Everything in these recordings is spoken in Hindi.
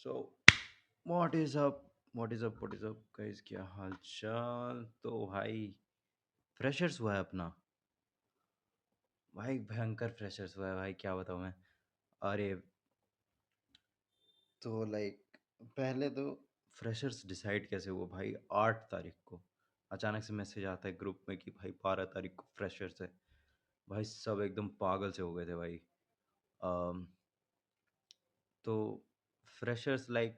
So what is up what is up guys, क्या हाल चाल? तो भाई फ्रेशर्स हुआ है अपना। भाई भयंकर फ्रेशर्स हुआ है भाई, क्या बताऊं मैं। अरे तो लाइक पहले तो फ्रेशर्स डिसाइड कैसे हुआ भाई? 8 तारीख को अचानक से मैसेज आता है ग्रुप में कि भाई 12 तारीख को फ्रेशर्स है। भाई सब एकदम पागल से हो गए थे भाई। अम, तो फ्रेशर्स लाइक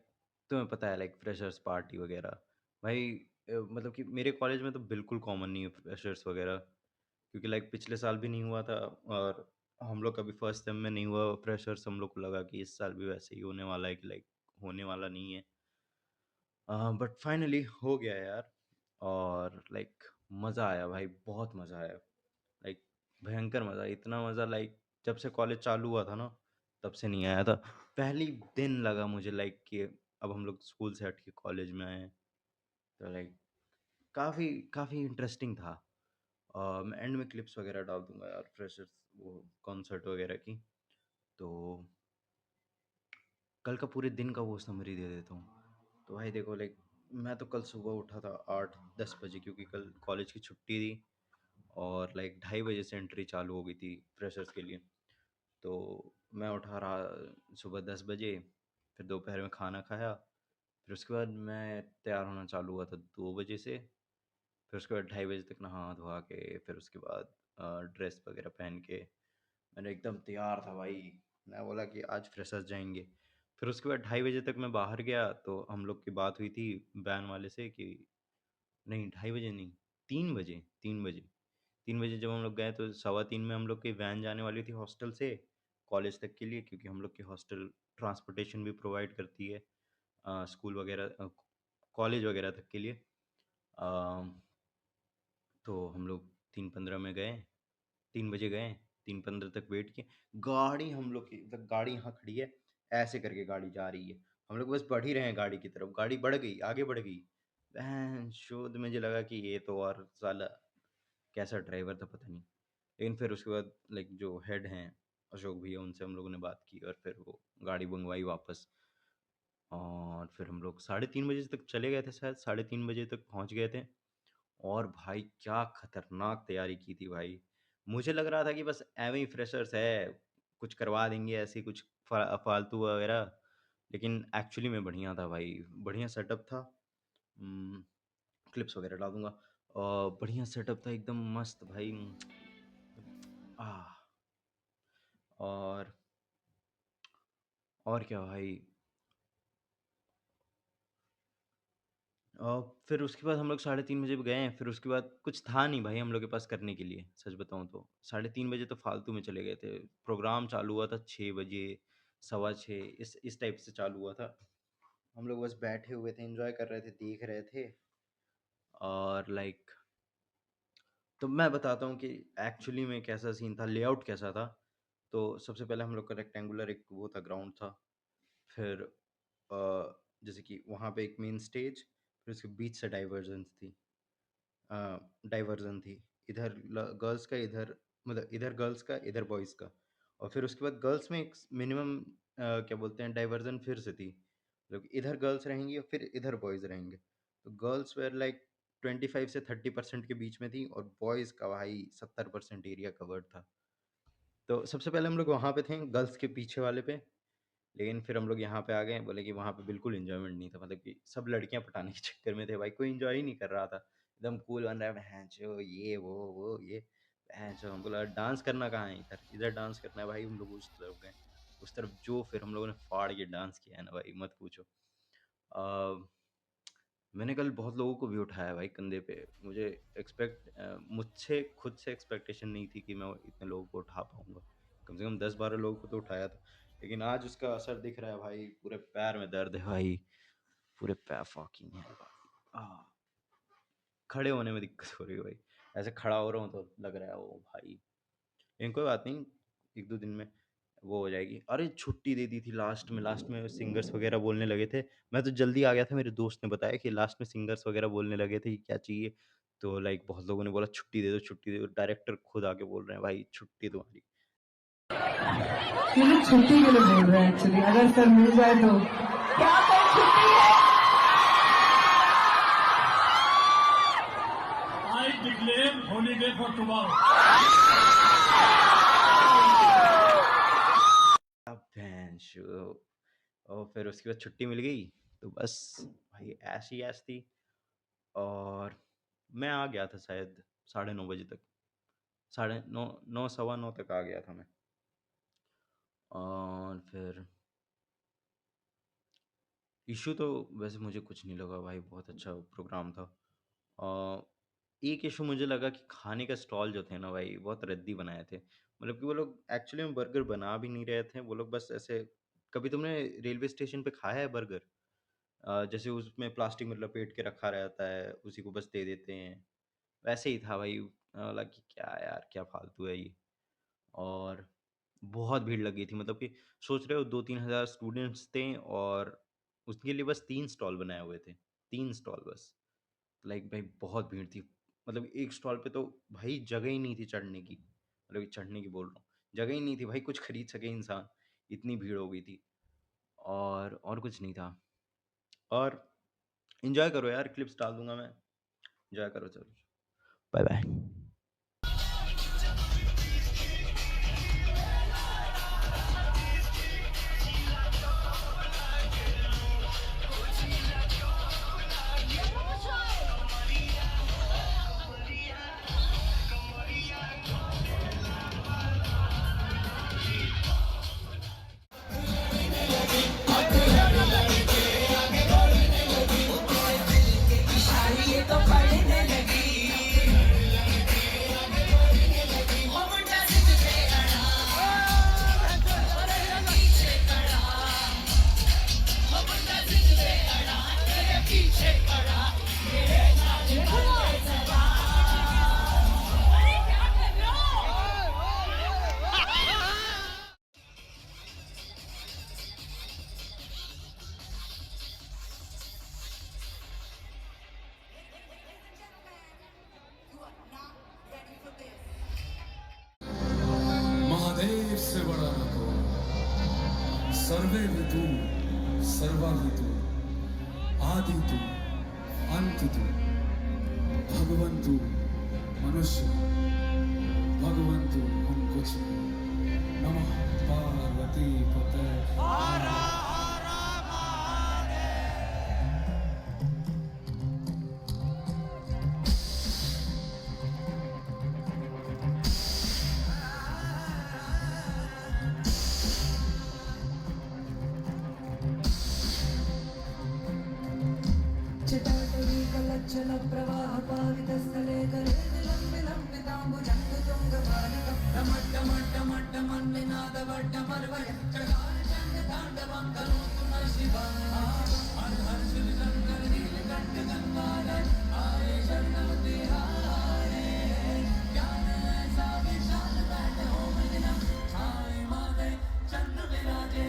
तुम्हें पता है लाइक फ्रेशर्स पार्टी वगैरह। भाई मतलब कि मेरे कॉलेज में तो बिल्कुल कॉमन नहीं है फ्रेशर्स वगैरह, क्योंकि लाइक पिछले साल भी नहीं हुआ था और हम लोग का भी फर्स्ट सेम में नहीं हुआ फ्रेशर्स। हम लोग को लगा कि इस साल भी वैसे ही होने वाला है कि लाइक होने वाला नहीं है। बट फाइनली हो गया यार। और लाइक मज़ा आया भाई, बहुत मज़ा आया। लाइक भयंकर मज़ा, इतना मज़ा लाइक जब से कॉलेज चालू हुआ था ना तब से नहीं आया था। पहली दिन लगा मुझे लाइक कि अब हम लोग स्कूल से हट के कॉलेज में आए हैं। तो लाइक काफ़ी काफ़ी इंटरेस्टिंग था। मैं एंड में क्लिप्स वगैरह डाल दूंगा यार फ्रेशर्स वो कॉन्सर्ट वगैरह की। तो कल का पूरे दिन का वो समरी दे देता हूँ। तो भाई देखो लाइक मैं तो कल सुबह उठा था 8-10 बजे, क्योंकि कल कॉलेज की छुट्टी थी और लाइक 2:30 बजे से एंट्री चालू हो गई थी फ्रेशर्स के लिए। तो मैं उठा रहा सुबह 10 बजे, फिर दोपहर में खाना खाया, फिर उसके बाद मैं तैयार होना चालू हुआ था 2 बजे से। फिर उसके बाद 2:30 बजे तक नहा धोआ के फिर उसके बाद ड्रेस वगैरह पहन के मैंने एकदम तैयार था भाई। मैं बोला कि आज फ्रेशर्स जाएंगे। फिर उसके बाद 2:30 बजे तक मैं बाहर गया तो हम लोग की बात हुई थी वैन वाले से कि नहीं 2:30 बजे नहीं, 3 बजे 3 बजे 3 बजे जब हम लोग गए तो 2:15 में हम लोग की वैन जाने वाली थी हॉस्टल से कॉलेज तक के लिए, क्योंकि हम लोग की हॉस्टल ट्रांसपोर्टेशन भी प्रोवाइड करती है स्कूल वगैरह कॉलेज वगैरह तक के लिए। तो हम लोग 3:15 में गए, 3 बजे गए, 3:15 तक वेट किए। गाड़ी हम लोग की मतलब गाड़ी यहाँ खड़ी है, ऐसे करके गाड़ी जा रही है। हम लोग बस बढ़ ही रहे हैं गाड़ी की तरफ, गाड़ी बढ़ गई, आगे बढ़ गई। शोध मुझे लगा कि ये तो और साला कैसा ड्राइवर था पता नहीं। लेकिन फिर उसके बाद लाइक जो हेड हैं अशोक भैया, उनसे हम लोगों ने बात की और फिर वो गाड़ी मंगवाई वापस। और फिर हम लोग 3:30 बजे तक चले गए थे, शायद 3:30 बजे तक पहुंच गए थे। और भाई क्या खतरनाक तैयारी की थी भाई। मुझे लग रहा था कि बस एवं ही फ्रेशर्स है, कुछ करवा देंगे ऐसे कुछ फालतू वगैरह। लेकिन एक्चुअली में बढ़िया था भाई, बढ़िया सेटअप था। क्लिप्स वगैरह डाल दूंगा। और बढ़िया सेटअप था एकदम मस्त भाई। आह और और क्या भाई। फिर उसके बाद हम लोग 3:30 बजे गए, फिर उसके बाद कुछ था नहीं भाई हम लोग के पास करने के लिए, सच बताऊँ तो 3:30 बजे तो फालतू में चले गए थे। प्रोग्राम चालू हुआ था 6 बजे, 6:15 इस टाइप से चालू हुआ था। हम लोग बस बैठे हुए थे, एंजॉय कर रहे थे, देख रहे थे। और लाइक तो मैं बताता हूँ कि एक्चुअली में कैसा सीन था, लेआउट कैसा था। तो सबसे पहले हम लोग का रेक्टेंगुलर एक वो था, ग्राउंड था। फिर जैसे कि वहाँ पे एक मेन स्टेज, फिर उसके बीच से डाइवर्जन थी। इधर गर्ल्स का, इधर मतलब इधर गर्ल्स का, इधर बॉयज़ का। और फिर उसके बाद गर्ल्स में एक मिनिमम क्या बोलते हैं डाइवर्जन फिर से थी, मतलब इधर गर्ल्स रहेंगी और फिर इधर बॉयज़ रहेंगे। तो गर्ल्स वेयर लाइक 25 से 30% के बीच में थी और बॉयज़ का भाई 70% एरिया कवर्ड था। तो सबसे पहले हम लोग वहाँ पे थे गर्ल्स के पीछे वाले पे। लेकिन फिर हम लोग यहाँ पे आ गए, बोले कि वहाँ पे बिल्कुल एन्जॉयमेंट नहीं था, मतलब कि सब लड़कियाँ पटाने के चक्कर में थे भाई, कोई एन्जॉय ही नहीं कर रहा था। एकदम कूल बन रहा है भैंचो, ये वो ये भैंचो। हमको लगा डांस करना कहाँ है, इधर इधर डांस करना है भाई। हम लोग उस तरफ गए, उस तरफ जो फिर हम लोगों ने फाड़ के डांस किया है ना भाई, मत पूछो। अ, मैंने कल बहुत लोगों को भी उठाया भाई कंधे पे। मुझसे खुद से एक्सपेक्टेशन नहीं थी कि मैं इतने लोगों को उठा पाऊंगा। कम से कम 10-12 लोगों को तो उठाया था। लेकिन आज उसका असर दिख रहा है भाई, पूरे पैर में दर्द है भाई, पूरे पैर फॉकिंग है भाई। खड़े होने में दिक्कत हो रही है भाई, ऐसे खड़ा हो रहा हूँ तो लग रहा है ओ भाई। लेकिन कोई बात नहीं, 1-2 दिन में वो हो जाएगी। अरे छुट्टी दे दी थी लास्ट में सिंगर्स वगैरह बोलने लगे थे। मैं तो जल्दी आ गया था, मेरे दोस्त ने बताया कि लास्ट में सिंगर्स वगैरह बोलने लगे थे कि क्या चाहिए। तो लाइक बहुत लोगों ने बोला छुट्टी दे दो, छुट्टी दे दो। डायरेक्टर खुद आके बोल रहे हैं भाई छुट्टी तुम्हारी। ये लोग छुट्टी के लिए बोल रहे हैं एक्चुअली, अगर सर मिल जाए तो। pray for tomorrow. अब भैंसो। और फिर उसके बाद छुट्टी मिल गई तो बस भाई ऐसी ऐश थी। और मैं आ गया था शायद 9:30 बजे तक, 9:30 9 9 सवा 9 तक आ गया था मैं। और फिर इशू तो वैसे मुझे कुछ नहीं लगा भाई, बहुत अच्छा प्रोग्राम था। अ, एक इशू मुझे लगा कि खाने का स्टॉल जो थे ना भाई, बहुत रद्दी बनाए थे। मतलब कि वो लोग एक्चुअली में बर्गर बना भी नहीं रहे थे, वो लोग बस ऐसे। कभी तुमने रेलवे स्टेशन पे खाया है बर्गर? जैसे उसमें प्लास्टिक में लपेट के रखा रहता है, उसी को बस दे देते हैं, वैसे ही था भाई। बोला कि क्या यार, क्या फालतू है ये। और बहुत भीड़ लगी थी, मतलब कि सोच रहे हो 2-3 हज़ार स्टूडेंट्स थे और उसके लिए बस 3 स्टॉल बनाए हुए थे, 3 स्टॉल बस। लाइक भाई बहुत भीड़ थी। मतलब एक स्टॉल पे तो भाई जगह ही नहीं थी चढ़ने की, मतलब कि चढ़ने की बोल रहा हूँ, जगह ही नहीं थी भाई कुछ खरीद सके इंसान, इतनी भीड़ हो गई थी। और कुछ नहीं था। और एंजॉय करो यार, क्लिप्स डाल दूंगा मैं, एंजॉय करो। चलो, बाय बाय। महादेव से बड़ा न कोई, सर्वे तू, सर्वा तू, आदि तू, अंत तू, भगवंतु मनुष्य, भगवंतु हम कुछ नमः पार्वती पते। चिताटवी कलच्छल प्रवाह पावितस्थले करे विलम्बिताम्बुजङ्गतुङ्गबालिकं टमट्टमट्टमट्टमन्निनादवट्टमर्वय चकार चण्ड ताण्डवं करोतु नः शिवः। हर हर शिव शङ्कर नीलकण्ठ गङ्गाधर आये शरणं तिहारे। ज्ञान ऐसा विशाल बैठे हो मदिना छाए माथे चंद्र विराजे।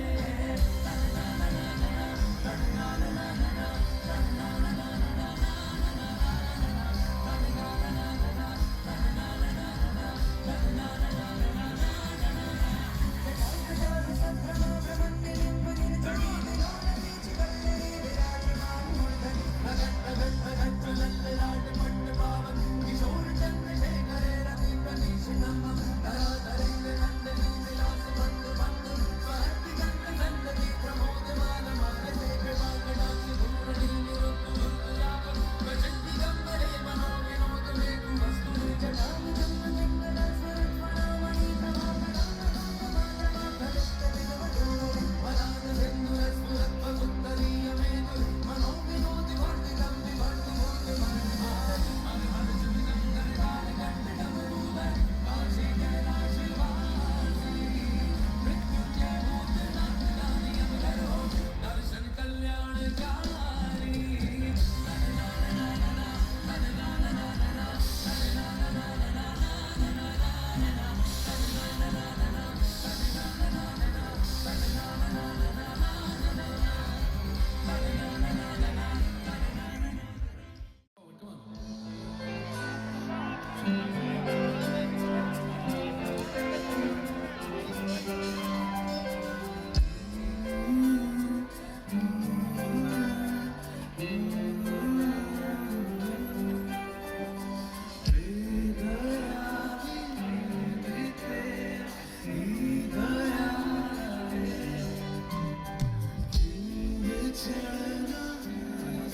चढ़ना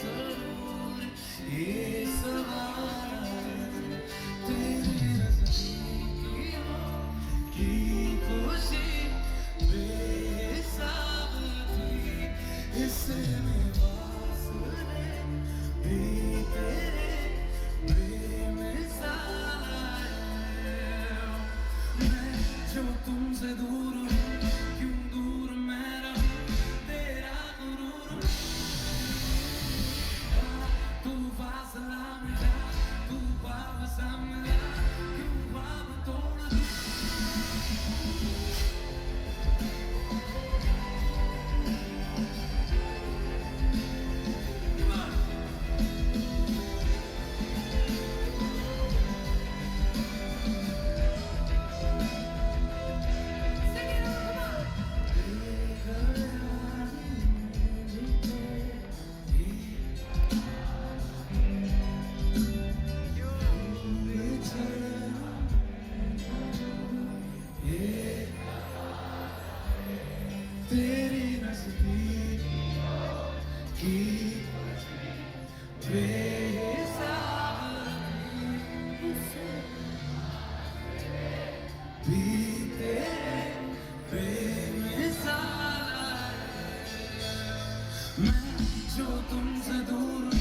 जरूर ये सवार तेरे नजदीकियों की खुशी बेहिसाब थी इसमें वास्ते भी तेरे बेमिसाल है मैं जो तुमसे दूर हूँ क्यों दूर मैं रहूँ तेरा गुरूर तू फासला मिटा तू वापसा मिला क्यों ख्वाब तोड़ दूँ तेरी नजदीक की बेहिसाब भी तेरे बेमिसाल मैं जो तुमसे दूर